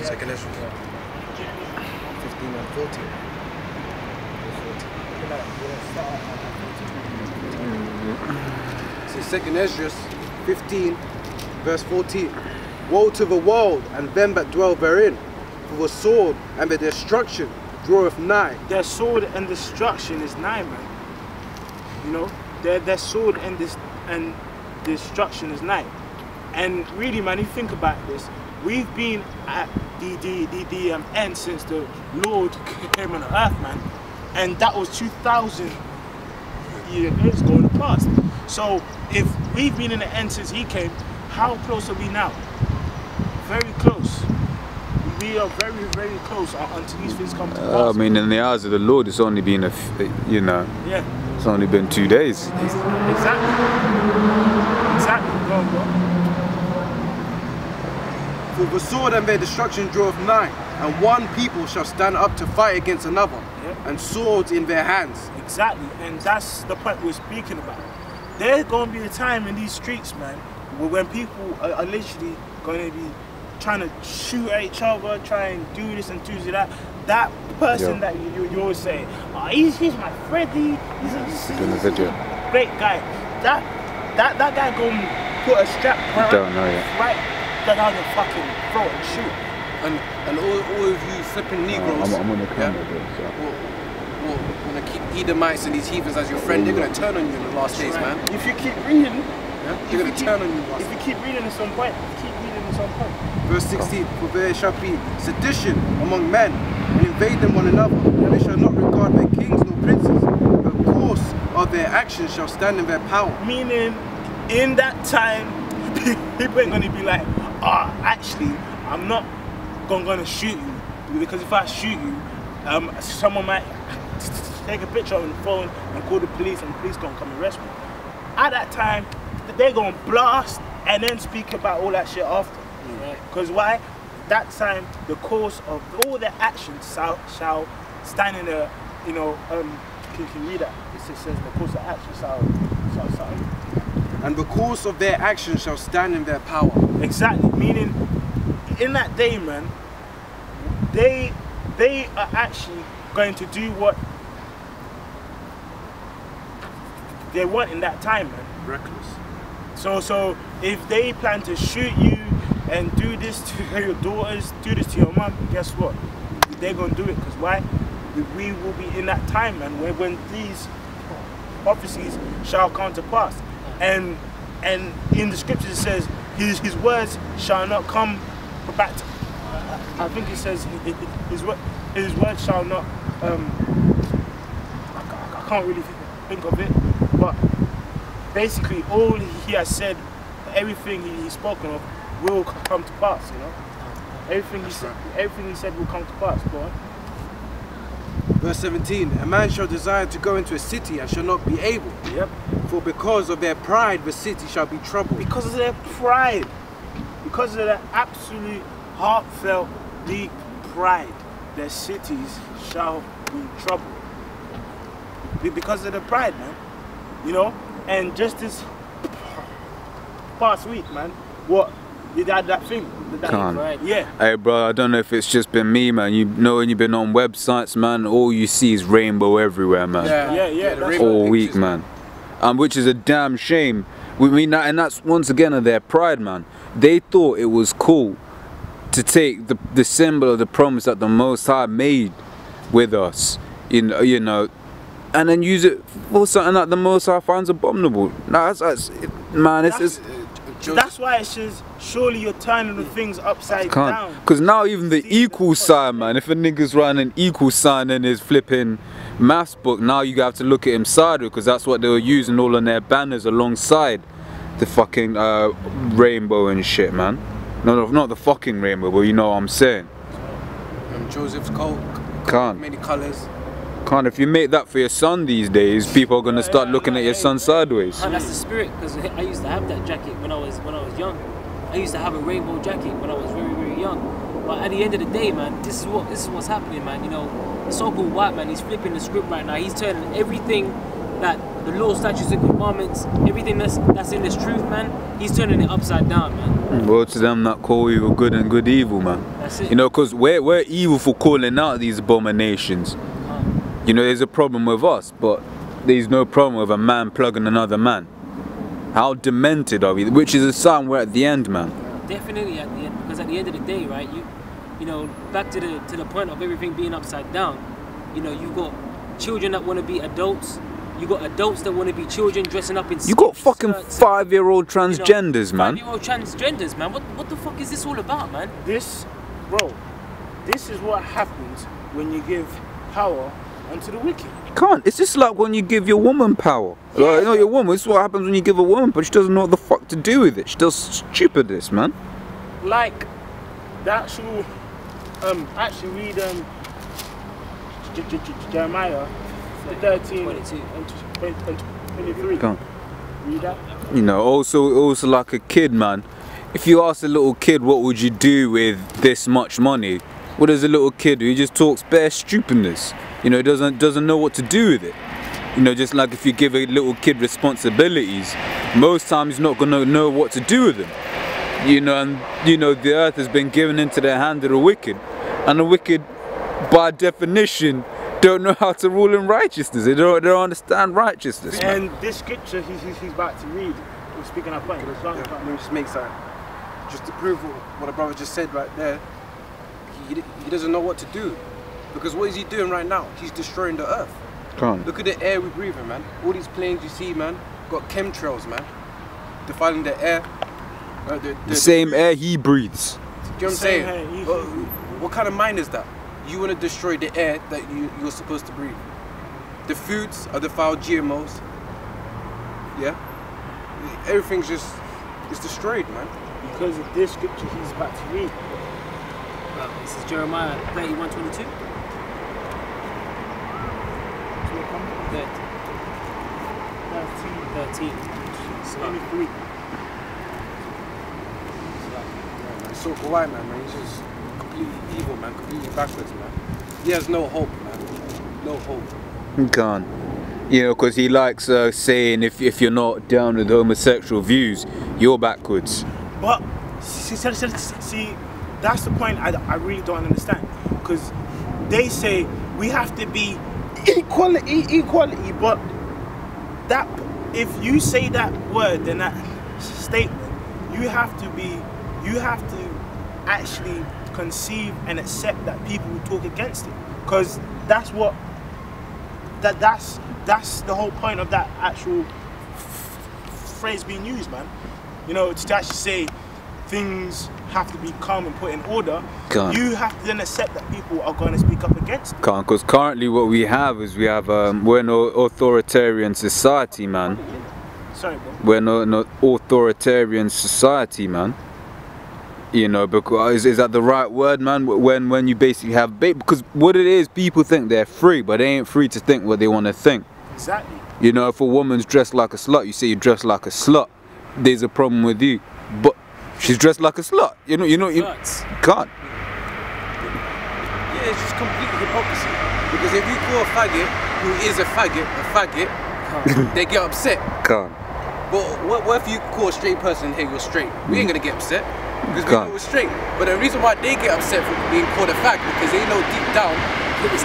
Second Ezra. 15 and 14. So Second Ezra 15, verse 14. Woe to the world and them that dwell therein, for the sword and the destruction draweth nigh. Their sword and destruction is nigh, man. You know, their sword and destruction is nigh. And really, man, you think about this, we've been at the end since the Lord came on earth, man. And that was 2,000 years ago in the past. So if we've been in the end since he came, how close are we now? Very close. We are very, very close until these things come to pass. I mean, in the eyes of the Lord, it's only been yeah. It's only been 2 days. Exactly. Go on, bro. For the sword and their destruction draweth nigh, and one people shall stand up to fight against another, Yeah. and swords in their hands. Exactly, and that's the point we're speaking about. There's going to be a time in these streets, man, when people are literally going to be trying to shoot at each other, try and do this and do that. That person that you always say, oh, he's my friend, he's a great guy. That guy going to put a strap right down and fucking throw it and shoot. And all of you flipping Negroes, I'm on the camera, will want to keep Edomites and these heathens as your friend. They're going to turn on you in the last days, man. If you keep reading, they're going to turn on you. If you keep reading at some point, Verse 16, for there shall be sedition among men, and invade them one another, and they shall not regard their kings nor princes, but the course of their actions shall stand in their power. Meaning, in that time, people ain't going to be like, actually, I'm not going to shoot you, because if I shoot you, someone might take a picture on the phone and call the police, and the police going to come and arrest me. At that time, they're going to blast and then speak about all that shit after. Because why? That time, the course of all their actions shall stand in a, you can read that. It says the course of action shall and the course of their actions shall stand in their power. Exactly, meaning in that day, man, they are actually going to do what they want in that time, man. Reckless. So if they plan to shoot you and do this to your daughters, do this to your mom, guess what? They're gonna do it, because why? We will be in that time, man, when these prophecies shall come to pass. And in the scriptures it says his words shall not come back to, I think it says his words shall not I can't really think of it, but basically all he has said, everything he's spoken of will come to pass, you know. Everything he said will come to pass. Go on. Verse 17, a man shall desire to go into a city and shall not be able. Yep. For because of their pride the city shall be troubled. Because of their pride, because of their absolute heartfelt deep pride, their cities shall be troubled. Because of the pride, man. You know. And just this past week, man, what you had that thing. Right? Yeah. Hey, bro, I don't know if it's just been me, man. You know, when you've been on websites, man, all you see is rainbow everywhere, man. Yeah. All week, man. Which is a damn shame. We mean that, and that's once again of their pride, man. They thought it was cool to take the symbol of the promise that the Most High made with us, you know, and then use it for something that the Most High finds abominable. Now, that's why it says, surely you're turning the things upside down. Because now even the equal sign, man, if a nigga's writing an equal sign in his flipping maths book, now you have to look at him sideways, because that's what they were using all on their banners alongside the fucking rainbow and shit, man. No, not the fucking rainbow, but you know what I'm saying. Joseph's coat, many colours. If you make that for your son these days, people are gonna start looking at your son sideways. And that's the spirit, because I used to have that jacket when I was young. I used to have a rainbow jacket when I was very, very young. But at the end of the day, man, this is what's happening, man. You know, the so-called white man, he's flipping the script right now. He's turning everything that the law, statutes, and commandments, everything that's in this truth, man, he's turning it upside down, man. Well, to them that call evil good and good evil, man. That's it. You know, because we're evil for calling out these abominations. You know, there's a problem with us, but there's no problem with a man plugging another man. How demented are we? Which is a sign we're at the end, man. Definitely at the end, because at the end of the day, right? You know, back to the point of everything being upside down. You know, you got children that want to be adults. You got adults that want to be children dressing up in. You got fucking 5-year-old transgenders, man. 5-year-old transgenders, man. What the fuck is this all about, man? This is what happens when you give power unto the wicked. Can't. It's just like when you give your woman power. Like, you know, your woman. This is what happens when you give a woman, but she doesn't know what the fuck to do with it. She does stupidness, man. Like the actual, actually read Jeremiah 13 22. and 23. Can't. Read that. You know, also like a kid, man. If you ask a little kid what would you do with this much money, what does a little kid do? He just talks bare stupidness. You know, doesn't know what to do with it. You know, just like if you give a little kid responsibilities, most times he's not gonna know what to do with them. You know, and you know the earth has been given into the hand of the wicked, and the wicked, by definition, don't know how to rule in righteousness. They don't understand righteousness. And this scripture he's about to read, we're speaking our point. Let me just make something. Just to prove what a brother just said right there, he doesn't know what to do. Because what is he doing right now? He's destroying the earth. Can't. Look at the air we breathe in, man. All these planes you see, man, got chemtrails, man. Defiling the air. The same air he breathes. Do you know what I'm saying? What kind of mind is that? You want to destroy the air that you're supposed to breathe. The foods are defiled, GMOs. Yeah? Everything's just, it's destroyed, man. Because of this scripture he's about to read. This is Jeremiah 31:22. 13. 23. So white man, he's just completely evil, man, completely backwards, man. He has no hope, man. No hope. Can't. You know, because he likes saying if you're not down with homosexual views, you're backwards. But see, that's the point I really don't understand. Because they say we have to be equality, but that if you say that word, then that statement, you have to actually conceive and accept that people will talk against it. Because that's what that's the whole point of that actual phrase being used, man. You know, to actually say things have to be calm and put in order, you have to then accept that people are going to speak up against it. Because currently what we have is we're an authoritarian society, man. Sorry, bro. We're not an authoritarian society, man. You know, because is that the right word, man? When you basically have because what it is, people think they're free, but they ain't free to think what they want to think. Exactly. You know, if a woman's dressed like a slut, you say you dress like a slut. There's a problem with you, but she's dressed like a slut. You know, can't. Yeah, it's just complete hypocrisy. Because if you call a faggot who is a faggot, they get upset. Can't. But what if you call a straight person, hey, you're straight? We ain't gonna get upset. Because we know we're straight. But the reason why they get upset for being called a fag, because they know deep down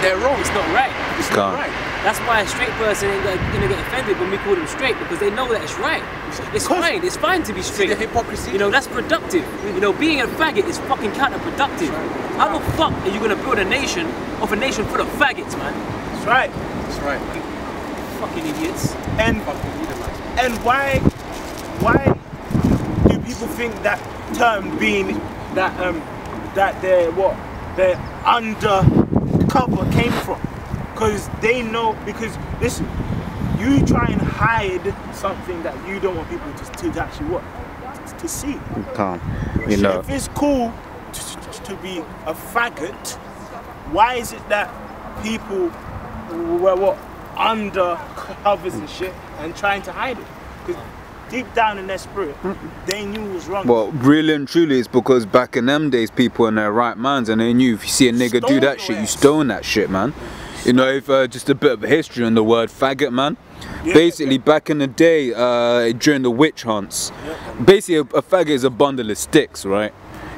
they're wrong. It's not right. It's not right. That's why a straight person ain't gonna get offended when we call them straight, because they know that it's right. It's fine. It's fine to be straight. See the hypocrisy? You know, that's productive. You know, being a faggot is fucking counterproductive. How the fuck are you gonna build a nation full of faggots, man? That's right. That's right, man. Fucking idiots. And why do people think that term being that they're undercover came from? Because they know, because listen, you try and hide something that you don't want people to actually what? To see. Can't. You know. If it's cool to be a faggot, why is it that people were under covers and shit and trying to hide it? Because deep down in their spirit, they knew it was wrong. Well, really and truly, it's because back in them days, people in their right minds, and they knew if you see a nigga do that shit, you stone that shit, man. You know, if just a bit of history on the word faggot, man. Yeah. Basically, back in the day, during the witch hunts, basically a faggot is a bundle of sticks, right?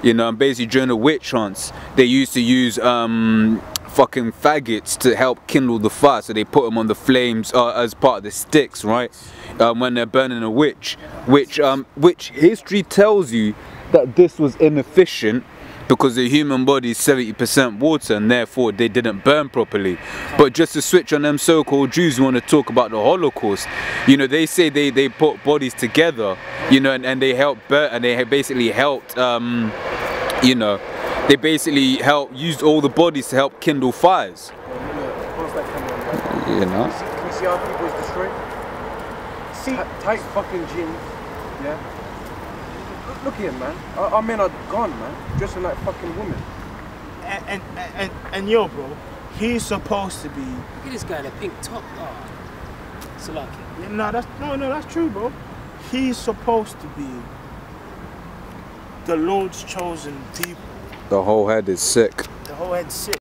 You know, and basically during the witch hunts, they used to use fucking faggots to help kindle the fire, so they put them on the flames as part of the sticks, right? When they're burning a witch, which history tells you that this was inefficient because the human body is 70% water and therefore they didn't burn properly. But just to switch on them so-called Jews who want to talk about the Holocaust, you know, they say they put bodies together, you know, and they helped burn, and they basically helped, you know, they basically used all the bodies to help kindle fires. You know? Can you see how people is destroyed? See, tight fucking jeans, yeah? Look here, man. Our men are gone, man. Dressing like fucking women. And yo, bro, he's supposed to be. Look at this guy in a pink top. Oh, Salaki. Yeah, no, that's true, bro. He's supposed to be the Lord's chosen people. The whole head is sick. The whole head's sick.